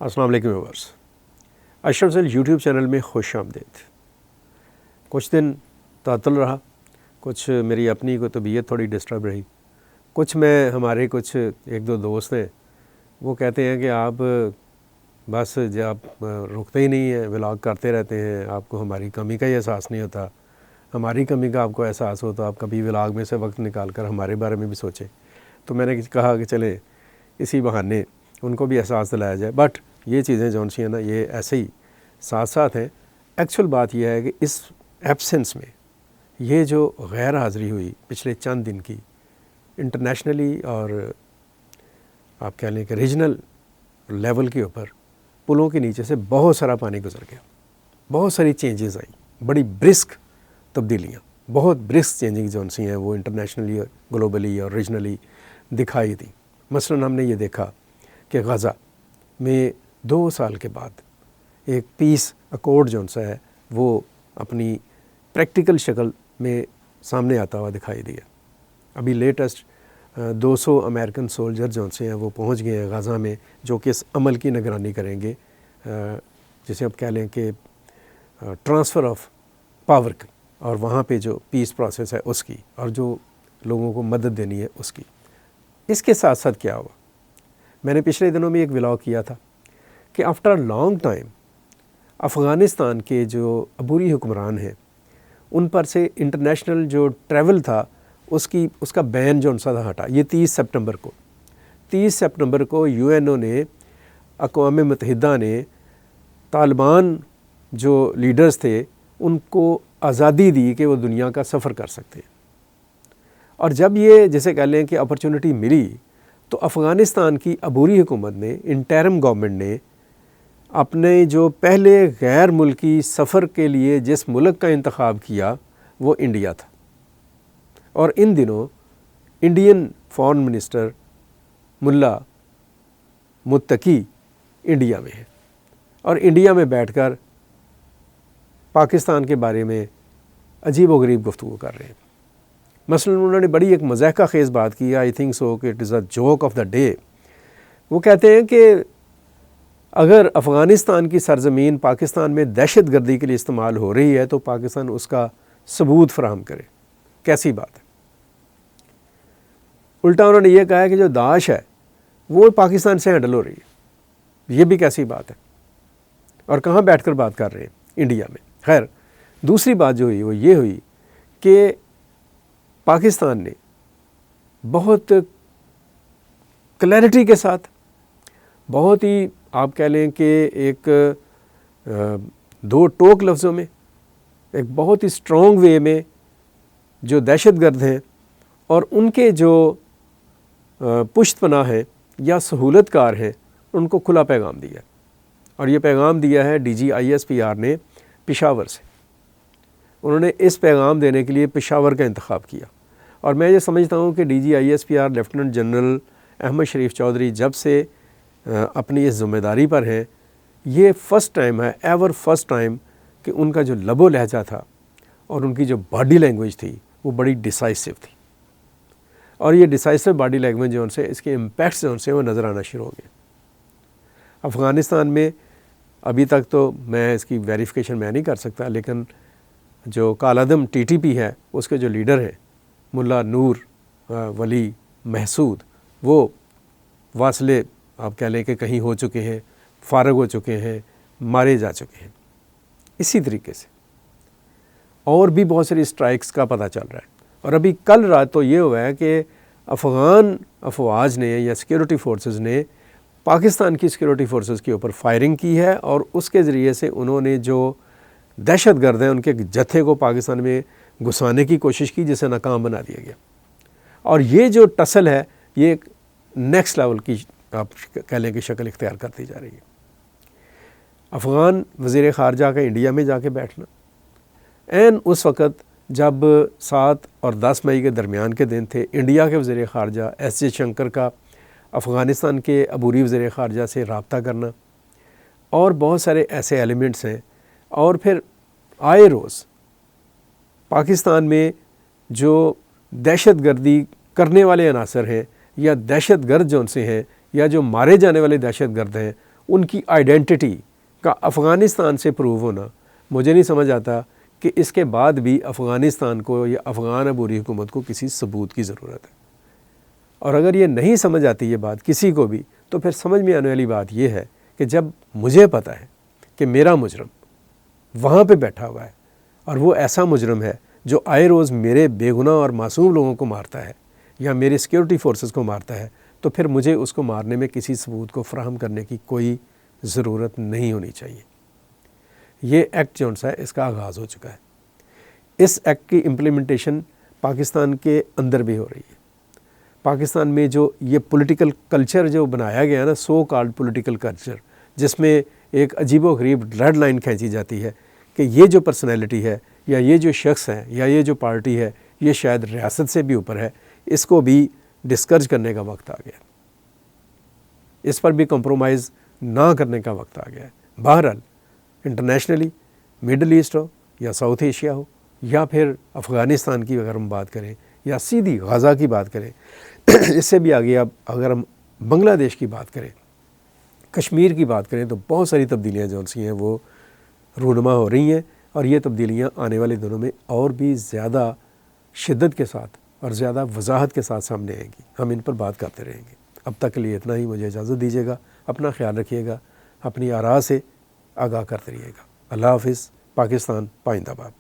अस्सलाम वालेकुम व्यूअर्स, अशरफ ज़ैल YouTube channel में खुश आमदीद। कुछ दिन तातुल रहा, कुछ मेरी अपनी को तबीयत थोड़ी डिस्टर्ब रही, कुछ मैं हमारे कुछ एक दो दोस्त हैं वो कहते हैं कि आप बस जब आप रुकते ही नहीं हैं, व्लॉग करते रहते हैं, आपको हमारी कमी का ही एहसास नहीं होता। हमारी कमी का आपको एहसास हो तो आप कभी व्लॉग में से वक्त निकाल कर हमारे बारे में भी सोचें। तो मैंने कहा कि चले इसी बहाने उनको भी एहसास दिलाया जाए। बट ये चीज़ें जौन सी हैं ना, ये ऐसे ही साथ साथ हैं। एक्चुअल बात यह है कि इस एब्सेंस में ये जो गैर हाज़िरी हुई पिछले चंद दिन की, इंटरनेशनली और आप कह लें कि रीजनल लेवल के ऊपर पुलों के नीचे से बहुत सारा पानी गुजर गया, बहुत सारी चेंजेस आई, बड़ी ब्रिस्क तब्दीलियाँ, बहुत ब्रिस्क चेंजिंग जौन सी हैं वो इंटरनेशनली, ग्लोबली और रीजनली दिखाई दी। मसलन हमने ये देखा कि गज़ा में 2 साल के बाद एक पीस अकॉर्ड जौन सा है वो अपनी प्रैक्टिकल शक्ल में सामने आता हुआ दिखाई दिया। अभी लेटेस्ट 200 अमेरिकन सोल्जर जौन से हैं वो पहुंच गए हैं गज़ा में, जो कि इस अमल की निगरानी करेंगे, जिसे आप कह लें कि ट्रांसफ़र ऑफ पावर की, और वहाँ पे जो पीस प्रोसेस है उसकी, और जो लोगों को मदद देनी है उसकी। इसके साथ साथ क्या हुआ, मैंने पिछले दिनों में एक व्लॉग किया था कि आफ्टर लॉन्ग टाइम अफ़गानिस्तान के जो अबूरी हुक्मरान हैं उन पर से इंटरनेशनल जो ट्रैवल था उसका बैन जो सा था हटा। ये 30 सितंबर को यूएनओ ने, अक़वाम मुत्तहिदा ने तालिबान जो लीडर्स थे उनको आज़ादी दी कि वो दुनिया का सफ़र कर सकते हैं। और जब ये जैसे कह लें कि अपॉर्चुनिटी मिली तो अफ़गानिस्तान की अबूरी हुकूमत ने, इंटरिम गवर्नमेंट ने, अपने जो पहले गैर मुल्की सफ़र के लिए जिस मुल्क का इंतखाब किया वो इंडिया था। और इन दिनों इंडियन फॉरेन मिनिस्टर मुल्ला मुत्तकी इंडिया में है और इंडिया में बैठकर पाकिस्तान के बारे में अजीब व गरीब गुफ्तगू कर रहे हैं। मसलन उन्होंने बड़ी एक मज़ाक़ा ख़ेज़ बात की, आई थिंक सो कि it is a joke of the day. वो कहते हैं कि अगर अफ़गानिस्तान की सरज़मीन पाकिस्तान में दहशत गर्दी के लिए इस्तेमाल हो रही है तो पाकिस्तान उसका सबूत फराहम करे। कैसी बात है। उल्टा उन्होंने ये कहा है कि जो दाश है वो पाकिस्तान से हैंडल हो रही है। ये भी कैसी बात है। और कहाँ बैठकर बात कर रहे हैं, इंडिया में। खैर, दूसरी बात जो हुई वो ये हुई कि पाकिस्तान ने बहुत क्लैरिटी के साथ, बहुत ही आप कह लें कि एक दो टोक लफ्ज़ों में, एक बहुत ही स्ट्रॉन्ग वे में जो दहशतगर्द हैं और उनके जो पुश्तपनाह हैं या सहूलतकार हैं उनको खुला पैगाम दिया। और ये पैगाम दिया है DGISPR ने पेशावर से। उन्होंने इस पैगाम देने के लिए पेशावर का इंतखाब किया। और मैं ये समझता हूँ कि DGISPR लेफ्टिनेंट जनरल अहमद शरीफ चौधरी जब से अपनी इस ज़िम्मेदारी पर हैं, ये फ़र्स्ट टाइम है, एवर फर्स्ट टाइम कि उनका जो लबो लहजा था और उनकी जो बॉडी लैंग्वेज थी वो बड़ी डिसाइसिव थी। और ये डिसाइसिव बॉडी लैंग्वेज जो उनसे, इसके इम्पैक्ट्स जो उनसे वो नज़र आना शुरू हो गए। अफ़गानिस्तान में अभी तक तो मैं इसकी वेरिफिकेशन मैं नहीं कर सकता, लेकिन जो कालादम TTP है उसके जो लीडर हैं मुल्ला नूर वली महसूद, वो वासले आप कह लें कि कहीं हो चुके हैं, फारग हो चुके हैं, मारे जा चुके हैं। इसी तरीके से और भी बहुत सारी स्ट्राइक्स का पता चल रहा है। और अभी कल रात तो ये हुआ है कि अफ़गान अफवाज ने या सिक्योरिटी फोर्सेस ने पाकिस्तान की सिक्योरिटी फोर्सेस के ऊपर फायरिंग की है और उसके ज़रिए से उन्होंने जो दहशतगर्द हैं उनके जत्थे को पाकिस्तान में घुसाने की कोशिश की, जिसे नाकाम बना दिया गया। और ये जो टसल है ये एक नेक्स्ट लेवल की आप कह लें कि शक्ल इख्तियार करती जा रही है। अफ़गान वज़ीर ख़ारजा का इंडिया में जाके बैठना, एन उस वक़्त जब 7 और 10 मई के दरमियान के दिन थे, इंडिया के वज़ीर ख़ारजा S जयशंकर का अफ़गानिस्तान के अबूरी वज़ीर ख़ारजा से रब्ता करना, और बहुत सारे ऐसे एलिमेंट्स हैं। और फिर आए रोज़ पाकिस्तान में जो दहशतगर्दी करने वाले अनासर हैं या दहशतगर्द जो उनसे हैं या जो मारे जाने वाले दहशतगर्द हैं उनकी आइडेंटिटी का अफ़गानिस्तान से प्रूव होना, मुझे नहीं समझ आता कि इसके बाद भी अफ़गानिस्तान को या अफ़गान अबूरी हुकूमत को किसी सबूत की ज़रूरत है। और अगर ये नहीं समझ आती ये बात किसी को भी, तो फिर समझ में आने वाली बात ये है कि जब मुझे पता है कि मेरा मुजरम वहाँ पे बैठा हुआ है और वो ऐसा मुजरम है जो आए रोज़ मेरे बेगुनाह और मासूम लोगों को मारता है या मेरे सिक्योरिटी फोर्सेस को मारता है, तो फिर मुझे उसको मारने में किसी सबूत को फराहम करने की कोई ज़रूरत नहीं होनी चाहिए। ये एक्ट जो सा है इसका आगाज़ हो चुका है। इस एक्ट की इम्प्लीमेंटेशन पाकिस्तान के अंदर भी हो रही है। पाकिस्तान में जो ये पॉलिटिकल कल्चर जो बनाया गया ना, सो कॉल्ड पॉलिटिकल कल्चर, जिसमें एक अजीबोगरीब रेड लाइन खींची जाती है कि ये जो पर्सनैलिटी है या ये जो शख्स है या ये जो पार्टी है ये शायद रियासत से भी ऊपर है, इसको भी डिस्करेज करने का वक्त आ गया, इस पर भी कंप्रोमाइज़ ना करने का वक्त आ गया है। बहरहाल इंटरनेशनली मिडल ईस्ट हो या साउथ एशिया हो या फिर अफ़गानिस्तान की अगर हम बात करें या सीधी गाज़ा की बात करें, इससे भी आगे अब अगर हम बांग्लादेश की बात करें, कश्मीर की बात करें, तो बहुत सारी तब्दीलियाँ जो सी हैं वो रूनुमा हो रही हैं और ये तब्दीलियाँ आने वाले दिनों में और भी ज़्यादा शिद्दत के साथ और ज़्यादा वजाहत के साथ सामने आएंगी। हम इन पर बात करते रहेंगे। अब तक के लिए इतना ही, मुझे इजाज़त दीजिएगा। अपना ख्याल रखिएगा, अपनी आरा से आगाह करते रहिएगा। अल्लाह हाफ़िज़। पाकिस्तान पाइंदाबाद।